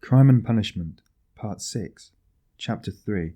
Crime and Punishment, Part 6, Chapter 3.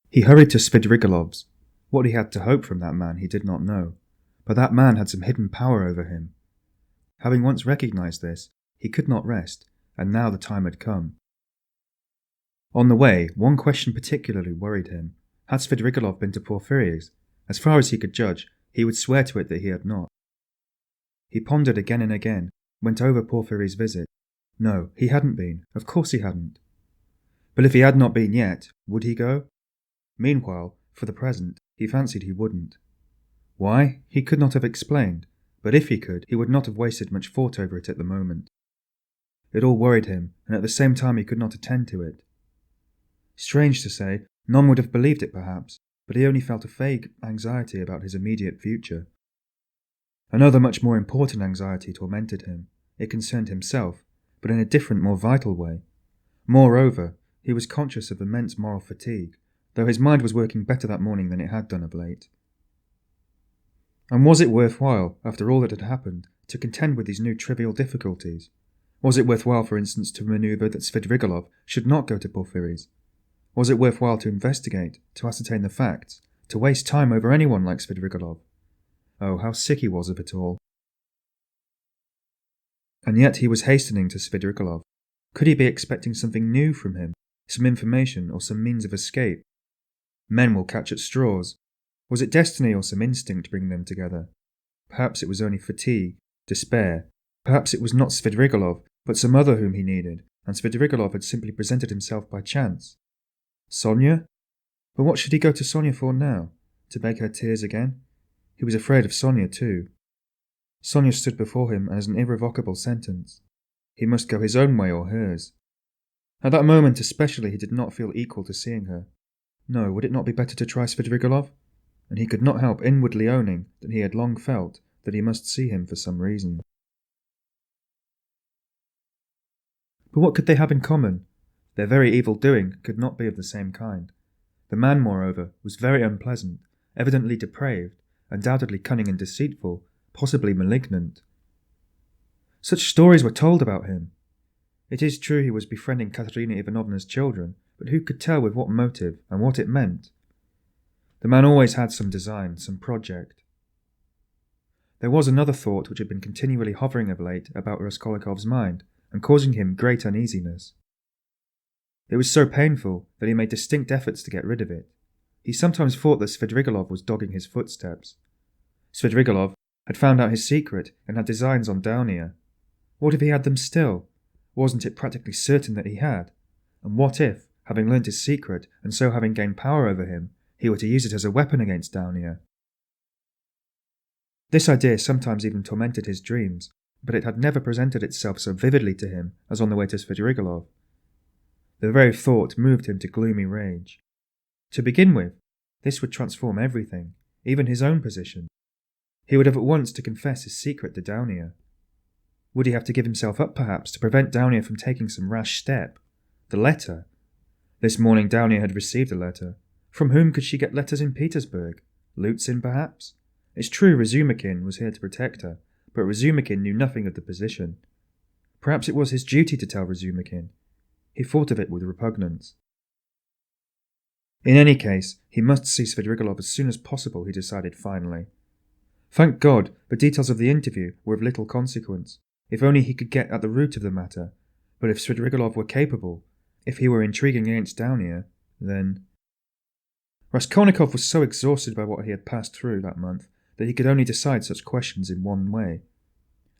He hurried to Svidrigáilov's. What he had to hope from that man he did not know, but that man had some hidden power over him. Having once recognized this, he could not rest, and now the time had come. On the way, one question particularly worried him. Had Svidrigáilov been to Porfiry's? As far as he could judge, he would swear to it that he had not. He pondered again and again, went over Porfiry's visit. No, he hadn't been. Of course he hadn't. But if he had not been yet, would he go? Meanwhile, for the present, he fancied he wouldn't. Why? He could not have explained, but if he could, he would not have wasted much thought over it at the moment. It all worried him, and at the same time he could not attend to it. Strange to say, none would have believed it perhaps, but he only felt a vague anxiety about his immediate future. Another much more important anxiety tormented him. It concerned himself, but in a different, more vital way. Moreover, he was conscious of immense moral fatigue, though his mind was working better that morning than it had done of late. And was it worthwhile, after all that had happened, to contend with these new trivial difficulties? Was it worthwhile, for instance, to manoeuvre that Svidrigáilov should not go to Porfiry's? Was it worthwhile to investigate, to ascertain the facts, to waste time over anyone like Svidrigáilov? Oh, how sick he was of it all. And yet he was hastening to Svidrigáilov. Could he be expecting something new from him, some information or some means of escape? Men will catch at straws. Was it destiny or some instinct bringing them together? Perhaps it was only fatigue, despair. Perhaps it was not Svidrigáilov, but some other whom he needed, and Svidrigáilov had simply presented himself by chance. Sonia? But what should he go to Sonia for now? To beg her tears again? He was afraid of Sonia too. Sonia stood before him as an irrevocable sentence. He must go his own way or hers. At that moment especially he did not feel equal to seeing her. No, would it not be better to try Svidrigáilov? And he could not help inwardly owning that he had long felt that he must see him for some reason. But what could they have in common? Their very evil doing could not be of the same kind. The man, moreover, was very unpleasant, evidently depraved, undoubtedly cunning and deceitful, possibly malignant. Such stories were told about him. It is true he was befriending Katerina Ivanovna's children, but who could tell with what motive and what it meant? The man always had some design, some project. There was another thought which had been continually hovering of late about Raskólnikov's mind, and causing him great uneasiness. It was so painful that he made distinct efforts to get rid of it. He sometimes thought that Svidrigáilov was dogging his footsteps. Svidrigáilov had found out his secret and had designs on Dounia. What if he had them still? Wasn't it practically certain that he had? And what if, having learnt his secret and so having gained power over him, he were to use it as a weapon against Dounia? This idea sometimes even tormented his dreams, but it had never presented itself so vividly to him as on the way to Svidrigáilov. The very thought moved him to gloomy rage. To begin with, this would transform everything, even his own position. He would have at once to confess his secret to Dounia. Would he have to give himself up, perhaps, to prevent Dounia from taking some rash step? The letter. This morning Dounia had received a letter. From whom could she get letters in Petersburg? Lutzin, perhaps? It's true Razumikin was here to protect her, but Razumikin knew nothing of the position. Perhaps it was his duty to tell Razumikin. He thought of it with repugnance. In any case, he must see Svidrigáilov as soon as possible, he decided finally. Thank God, the details of the interview were of little consequence. If only he could get at the root of the matter. But if Svidrigáilov were capable, if he were intriguing against Dounia, then... Raskólnikov was so exhausted by what he had passed through that month that he could only decide such questions in one way.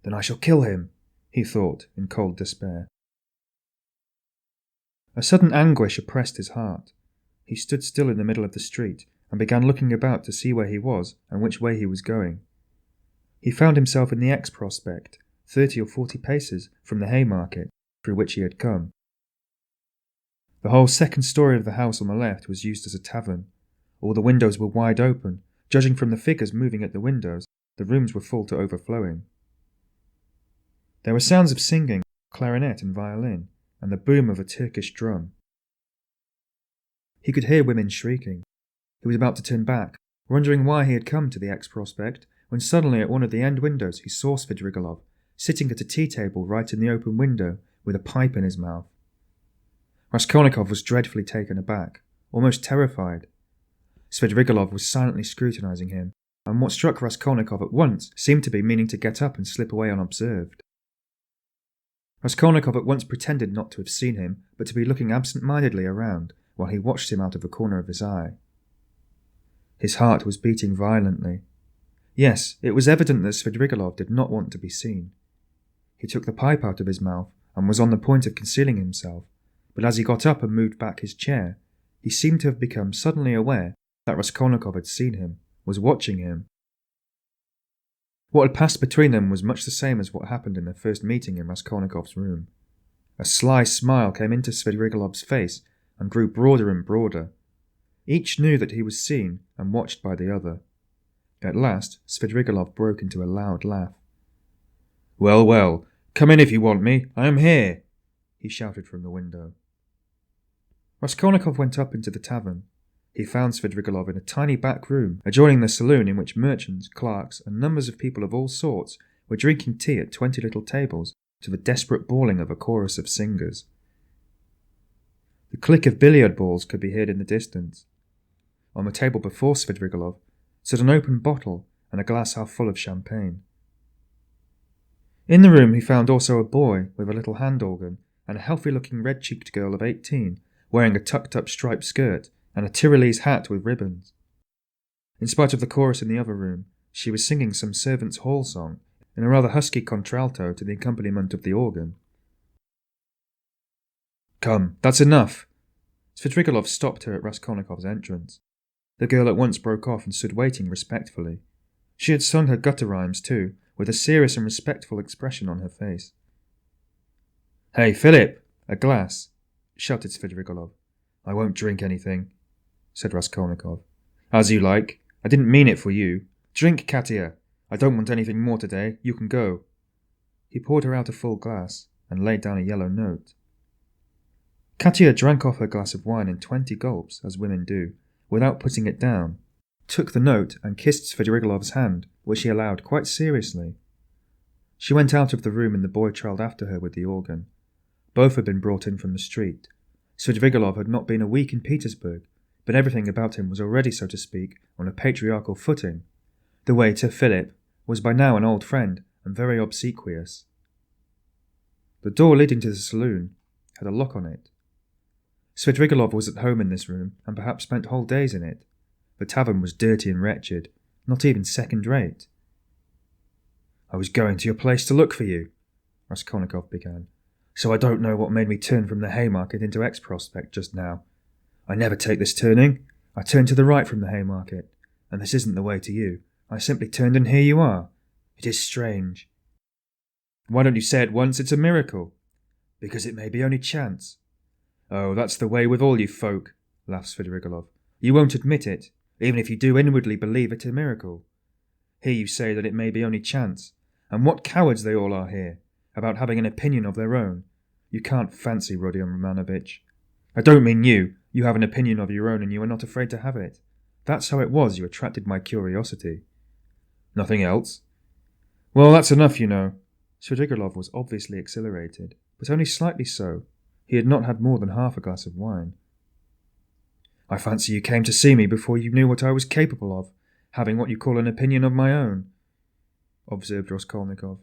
Then I shall kill him, he thought in cold despair. A sudden anguish oppressed his heart. He stood still in the middle of the street and began looking about to see where he was and which way he was going. He found himself in the X-Prospect, 30 or 40 paces from the Haymarket through which he had come. The whole second story of the house on the left was used as a tavern. All the windows were wide open. Judging from the figures moving at the windows, the rooms were full to overflowing. There were sounds of singing, clarinet and violin, and the boom of a Turkish drum. He could hear women shrieking. He was about to turn back, wondering why he had come to the X-Prospect, when suddenly at one of the end windows he saw Svidrigáilov, sitting at a tea table right in the open window with a pipe in his mouth. Raskólnikov was dreadfully taken aback, almost terrified. Svidrigáilov was silently scrutinizing him, and what struck Raskólnikov at once seemed to be meaning to get up and slip away unobserved. Raskólnikov at once pretended not to have seen him, but to be looking absent-mindedly around while he watched him out of the corner of his eye. His heart was beating violently. Yes, it was evident that Svidrigáilov did not want to be seen. He took the pipe out of his mouth and was on the point of concealing himself, but as he got up and moved back his chair, he seemed to have become suddenly aware that Raskólnikov had seen him, was watching him. What had passed between them was much the same as what happened in their first meeting in Raskolnikov's room. A sly smile came into Svidrigáilov's face and grew broader and broader. Each knew that he was seen and watched by the other. At last, Svidrigáilov broke into a loud laugh. "Well, well, come in if you want me. I am here," he shouted from the window. Raskólnikov went up into the tavern. He found Svidrigáilov in a tiny back room adjoining the saloon in which merchants, clerks, and numbers of people of all sorts were drinking tea at 20 little tables to the desperate bawling of a chorus of singers. The click of billiard balls could be heard in the distance. On the table before Svidrigáilov stood an open bottle and a glass half full of champagne. In the room he found also a boy with a little hand organ and a healthy-looking red-cheeked girl of 18 wearing a tucked-up striped skirt and a Tyrolese hat with ribbons. In spite of the chorus in the other room, she was singing some servants' hall song in a rather husky contralto to the accompaniment of the organ. "Come, that's enough!" Svidrigáilov stopped her at Raskolnikov's entrance. The girl at once broke off and stood waiting respectfully. She had sung her gutter rhymes too, with a serious and respectful expression on her face. "Hey, Philip, a glass!" shouted Svidrigáilov. "I won't drink anything," said Raskolnikov. "As you like. I didn't mean it for you. Drink, Katya. I don't want anything more today. You can go." He poured her out a full glass and laid down a yellow note. Katya drank off her glass of wine in 20 gulps, as women do, without putting it down, took the note and kissed Svidrigáilov's hand, which he allowed quite seriously. She went out of the room and the boy trailed after her with the organ. Both had been brought in from the street. Svidrigáilov had not been a week in Petersburg, but everything about him was already, so to speak, on a patriarchal footing. The waiter, Philip, was by now an old friend and very obsequious. The door leading to the saloon had a lock on it. Svidrigáilov was at home in this room and perhaps spent whole days in it. The tavern was dirty and wretched, not even second-rate. "I was going to your place to look for you," Raskolnikov began, "so I don't know what made me turn from the Haymarket into X-Prospect just now. I never take this turning. I turn to the right from the Haymarket, and this isn't the way to you. I simply turned and here you are. It is strange." "Why don't you say at once it's a miracle?" "Because it may be only chance." "Oh, that's the way with all you folk," laughed Svidrigáilov. "You won't admit it, even if you do inwardly believe it a miracle. Here you say that it may be only chance, and what cowards they all are here, about having an opinion of their own. You can't fancy, Rodión Románovich. I don't mean you. You have an opinion of your own and you are not afraid to have it. That's how it was you attracted my curiosity." "Nothing else?" "Well, that's enough, you know." Svidrigáilov was obviously exhilarated, but only slightly so. He had not had more than half a glass of wine. "I fancy you came to see me before you knew what I was capable of, having what you call an opinion of my own," observed Raskolnikov.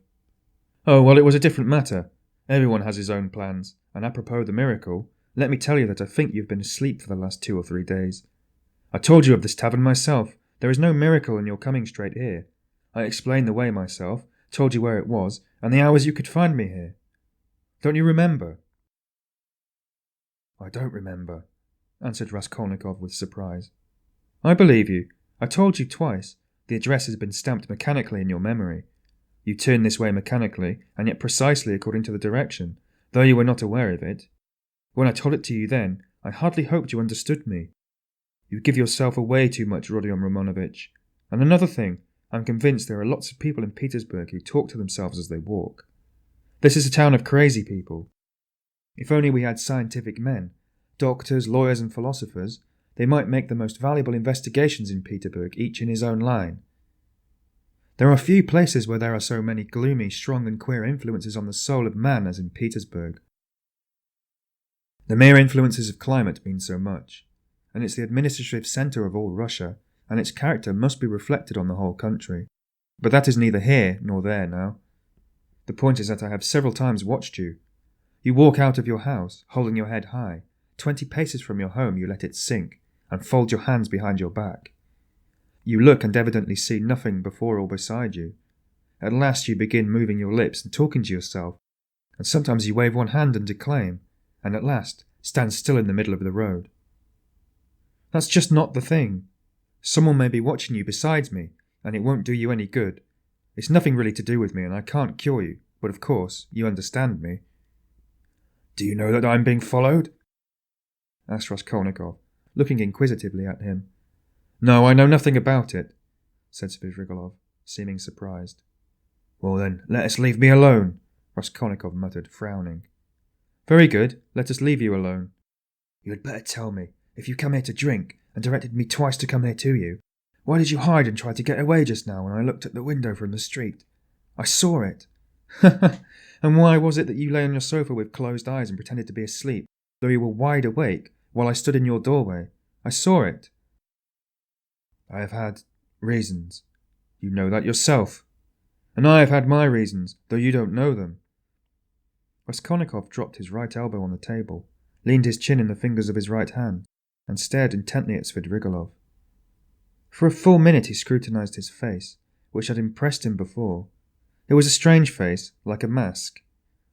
"Oh, well, it was a different matter. Everyone has his own plans, and apropos the miracle, let me tell you that I think you've been asleep for the last 2 or 3 days. I told you of this tavern myself. There is no miracle in your coming straight here. I explained the way myself, told you where it was, and the hours you could find me here. Don't you remember?" "I don't remember," answered Raskolnikov with surprise. "I believe you. I told you twice. The address has been stamped mechanically in your memory. You turn this way mechanically, and yet precisely according to the direction, though you were not aware of it. When I told it to you then, I hardly hoped you understood me. You give yourself away too much, Rodión Románovich. And another thing, I'm convinced there are lots of people in Petersburg who talk to themselves as they walk. This is a town of crazy people. If only we had scientific men, doctors, lawyers and philosophers, they might make the most valuable investigations in Petersburg, each in his own line. There are few places where there are so many gloomy, strong and queer influences on the soul of man as in Petersburg. The mere influences of climate mean so much, and it's the administrative centre of all Russia, and its character must be reflected on the whole country. But that is neither here nor there now. The point is that I have several times watched you. You walk out of your house, holding your head high. 20 paces from your home you let it sink, and fold your hands behind your back. You look and evidently see nothing before or beside you. At last you begin moving your lips and talking to yourself, and sometimes you wave one hand and declaim, and at last stand still in the middle of the road. That's just not the thing. Someone may be watching you besides me, and it won't do you any good. It's nothing really to do with me, and I can't cure you, but of course, you understand me. Do you know that I'm being followed? Asked Raskólnikov, looking inquisitively at him. No, I know nothing about it, said Svidrigáilov, seeming surprised. Well then, let us leave me alone, Raskólnikov muttered, frowning. Very good, let us leave you alone. You had better tell me, if you come here to drink, and directed me twice to come here to you, why did you hide and try to get away just now when I looked at the window from the street? I saw it. And why was it that you lay on your sofa with closed eyes and pretended to be asleep, though you were wide awake, while I stood in your doorway? I saw it. I have had reasons. You know that yourself. And I have had my reasons, though you don't know them. Raskólnikov dropped his right elbow on the table, leaned his chin in the fingers of his right hand, and stared intently at Svidrigáilov. For a full minute he scrutinized his face, which had impressed him before. It was a strange face, like a mask,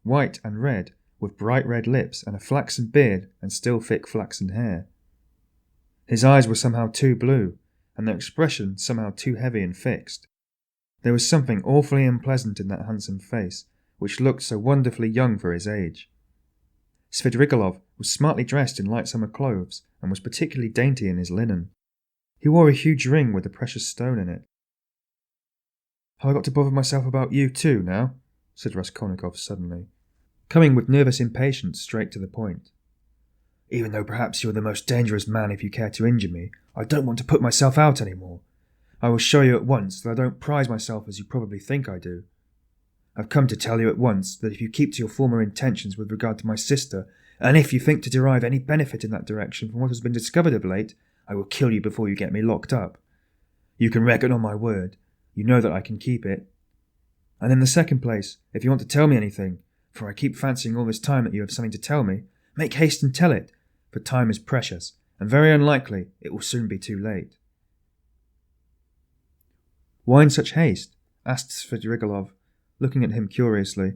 white and red, with bright red lips and a flaxen beard and still thick flaxen hair. His eyes were somehow too blue, and their expression somehow too heavy and fixed. There was something awfully unpleasant in that handsome face, which looked so wonderfully young for his age. Svidrigáilov was smartly dressed in light summer clothes, and was particularly dainty in his linen. He wore a huge ring with a precious stone in it. Have I got to bother myself about you too, now? Said Raskólnikov suddenly, coming with nervous impatience straight to the point. Even though perhaps you are the most dangerous man if you care to injure me, I don't want to put myself out any more. I will show you at once that I don't prize myself as you probably think I do. I've come to tell you at once that if you keep to your former intentions with regard to my sister, and if you think to derive any benefit in that direction from what has been discovered of late, I will kill you before you get me locked up. You can reckon on my word. You know that I can keep it. And in the second place, if you want to tell me anything, for I keep fancying all this time that you have something to tell me, make haste and tell it, for time is precious, and very unlikely it will soon be too late. Why in such haste? Asked Svidrigáilov, looking at him curiously.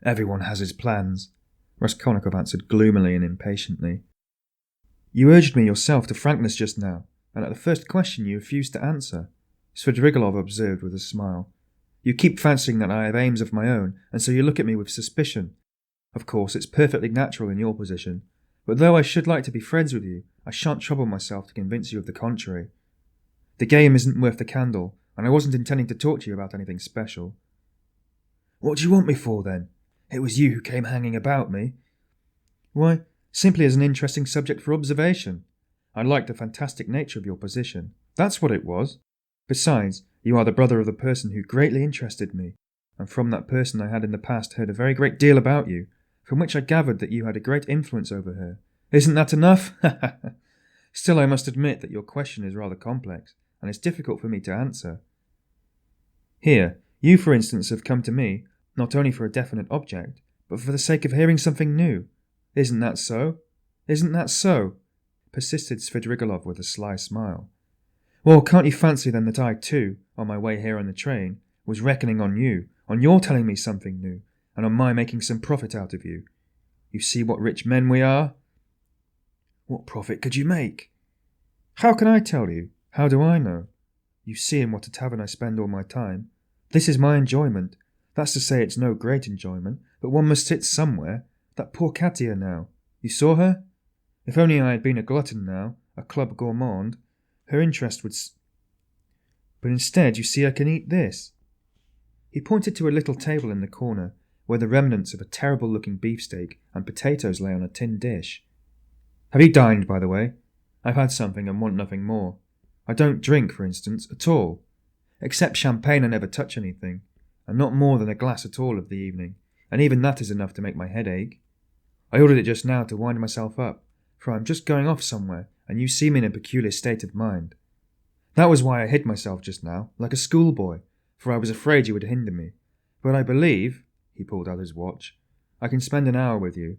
Everyone has his plans, Raskólnikov answered gloomily and impatiently. You urged me yourself to frankness just now, and at the first question you refused to answer, Svidrigáilov observed with a smile. You keep fancying that I have aims of my own, and so you look at me with suspicion. Of course, it's perfectly natural in your position, but though I should like to be friends with you, I shan't trouble myself to convince you of the contrary. The game isn't worth the candle, and I wasn't intending to talk to you about anything special. What do you want me for, then? It was you who came hanging about me. Why, simply as an interesting subject for observation. I liked the fantastic nature of your position. That's what it was. Besides, you are the brother of the person who greatly interested me, and from that person I had in the past heard a very great deal about you, from which I gathered that you had a great influence over her. Isn't that enough? Still, I must admit that your question is rather complex, and it's difficult for me to answer. Here, you, for instance, have come to me, not only for a definite object, but for the sake of hearing something new. Isn't that so? Isn't that so? Persisted Svidrigáilov with a sly smile. Well, can't you fancy then that I, too, on my way here on the train, was reckoning on you, on your telling me something new, and on my making some profit out of you? You see what rich men we are? What profit could you make? How can I tell you? How do I know? You see in what a tavern I spend all my time. This is my enjoyment. That's to say it's no great enjoyment, but one must sit somewhere. That poor Katya now. You saw her? If only I had been a glutton now, a club gourmand, her interest would... But instead, you see I can eat this. He pointed to a little table in the corner, where the remnants of a terrible-looking beefsteak and potatoes lay on a tin dish. Have you dined, by the way? I've had something and want nothing more. I don't drink, for instance, at all. Except champagne I never touch anything, and not more than a glass at all of the evening, and even that is enough to make my head ache. I ordered it just now to wind myself up, for I am just going off somewhere, and you seem in a peculiar state of mind. That was why I hid myself just now, like a schoolboy, for I was afraid you would hinder me. But I believe," he pulled out his watch, "I can spend an hour with you.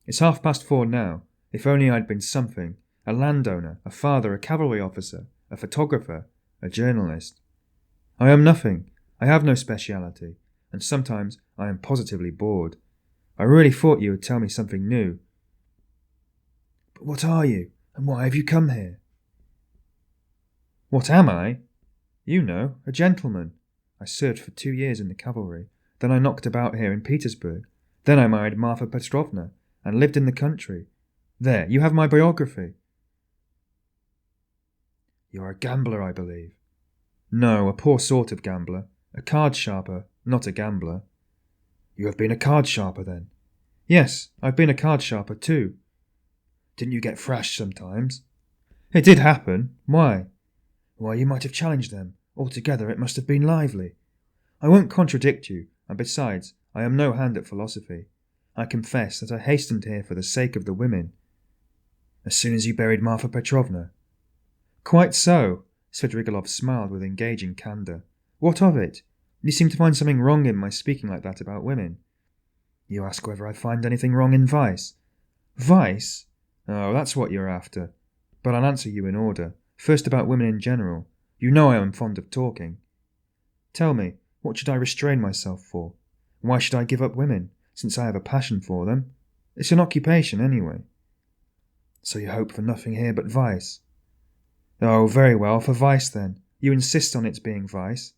It's 4:30 now. If only I'd been something, a landowner, a father, a cavalry officer, a photographer, a journalist. I am nothing. I have no speciality, and sometimes I am positively bored. I really thought you would tell me something new. But what are you, and why have you come here?" "What am I? You know, a gentleman. I served for 2 years in the cavalry. Then I knocked about here in Petersburg. Then I married Marfa Petrovna, and lived in the country. There, you have my biography." "You're a gambler, I believe." "No, a poor sort of gambler. A card sharper, not a gambler." "You have been a card sharper, then?" "Yes, I've been a card sharper, too." "Didn't you get thrashed sometimes?" "It did happen. Why?" "Why, you might have challenged them. Altogether, it must have been lively." "I won't contradict you, and besides, I am no hand at philosophy. I confess that I hastened here for the sake of the women." "As soon as you buried Marfa Petrovna?" "Quite so." Svidrigailov smiled with engaging candour. "What of it? You seem to find something wrong in my speaking like that about women." "You ask whether I find anything wrong in vice." "Vice? Oh, that's what you're after. But I'll answer you in order. First about women in general. You know I am fond of talking." "Tell me, what should I restrain myself for? Why should I give up women, since I have a passion for them? It's an occupation, anyway." "So you hope for nothing here but vice?" "Oh, very well, for vice then. You insist on its being vice.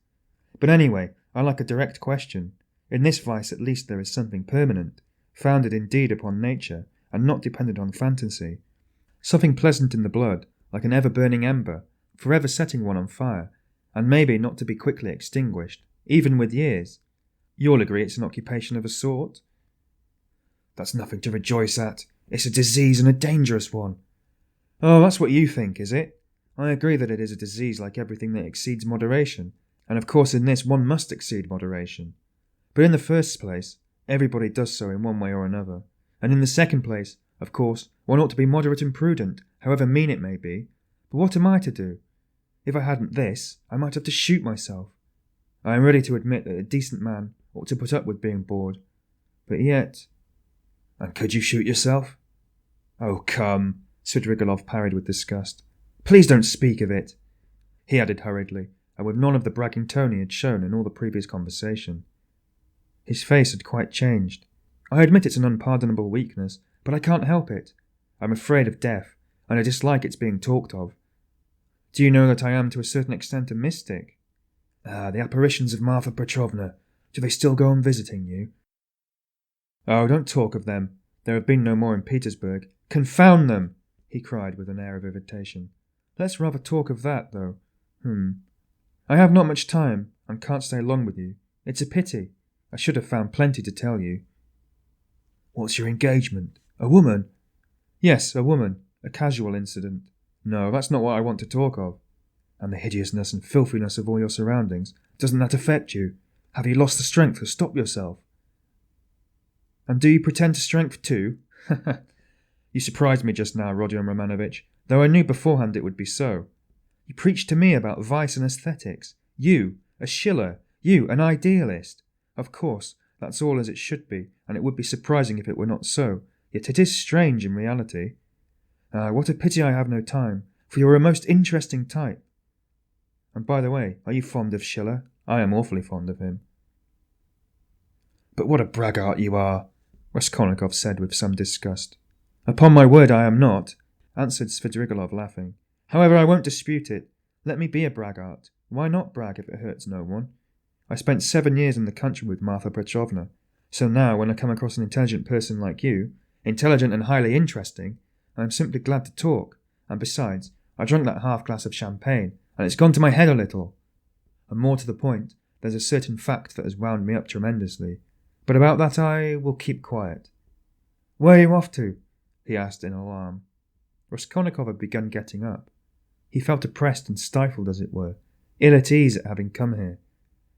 But anyway, I like a direct question. In this vice at least there is something permanent, founded indeed upon nature, and not dependent on fantasy. Something pleasant in the blood, like an ever-burning ember, forever setting one on fire, and maybe not to be quickly extinguished, even with years. You'll agree it's an occupation of a sort?" "That's nothing to rejoice at. It's a disease, and a dangerous one." "Oh, that's what you think, is it? I agree that it is a disease like everything that exceeds moderation, and of course in this one must exceed moderation. But in the first place, everybody does so in one way or another, and in the second place, of course, one ought to be moderate and prudent, however mean it may be. But what am I to do? If I hadn't this, I might have to shoot myself. I am ready to admit that a decent man ought to put up with being bored. But yet—" "And could you shoot yourself?" "Oh, come," Svidrigailov parried with disgust. "Please don't speak of it," he added hurriedly, and with none of the bragging tone he had shown in all the previous conversation. His face had quite changed. "I admit it's an unpardonable weakness, but I can't help it. I'm afraid of death, and I dislike its being talked of. Do you know that I am to a certain extent a mystic?" "Ah, the apparitions of Marfa Petrovna. Do they still go on visiting you?" "Oh, don't talk of them. There have been no more in Petersburg." "Confound them!" he cried with an air of irritation. "Let's rather talk of that, though. I have not much time, and can't stay long with you. It's a pity. I should have found plenty to tell you." "What's your engagement? A woman?" "Yes, a woman. A casual incident. No, that's not what I want to talk of." "And the hideousness and filthiness of all your surroundings, doesn't that affect you? Have you lost the strength to stop yourself?" "And do you pretend to strength too?" "You surprised me just now, Rodión Románovich, though I knew beforehand it would be so. You preach to me about vice and aesthetics. You, a Schiller. You, an idealist. Of course, that's all as it should be, and it would be surprising if it were not so. Yet it is strange in reality. Ah, what a pity I have no time, for you're a most interesting type. And by the way, are you fond of Schiller? I am awfully fond of him." "But what a braggart you are," Raskólnikov said with some disgust. "Upon my word I am not," answered Svidrigailov, laughing. "However, I won't dispute it. Let me be a braggart. Why not brag if it hurts no one? I spent 7 years in the country with Marfa Petrovna, so now when I come across an intelligent person like you, intelligent and highly interesting, I am simply glad to talk, and besides, I drank that half glass of champagne, and it's gone to my head a little. And more to the point, there's a certain fact that has wound me up tremendously, but about that I will keep quiet." "Where are you off to?" he asked in alarm. Raskólnikov had begun getting up. He felt oppressed and stifled, as it were. ill at ease at having come here.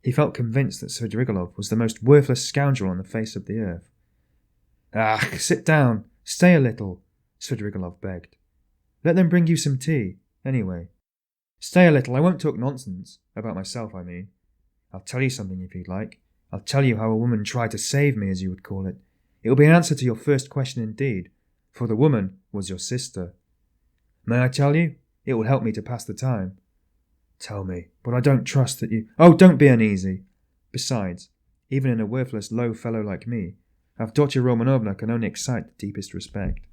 He felt convinced that Svidrigáilov was the most worthless scoundrel on the face of the earth. "Ah, sit down, stay a little," Svidrigáilov begged. "Let them bring you some tea, anyway. Stay a little, I won't talk nonsense. About myself, I mean. I'll tell you something if you'd like. I'll tell you how a woman tried to save me, as you would call it. It will be an answer to your first question indeed, for the woman was your sister. May I tell you? It will help me to pass the time." "Tell me, but I don't trust that you—" "Oh, don't be uneasy. Besides, even in a worthless low fellow like me, Avdotya Romanovna can only excite the deepest respect."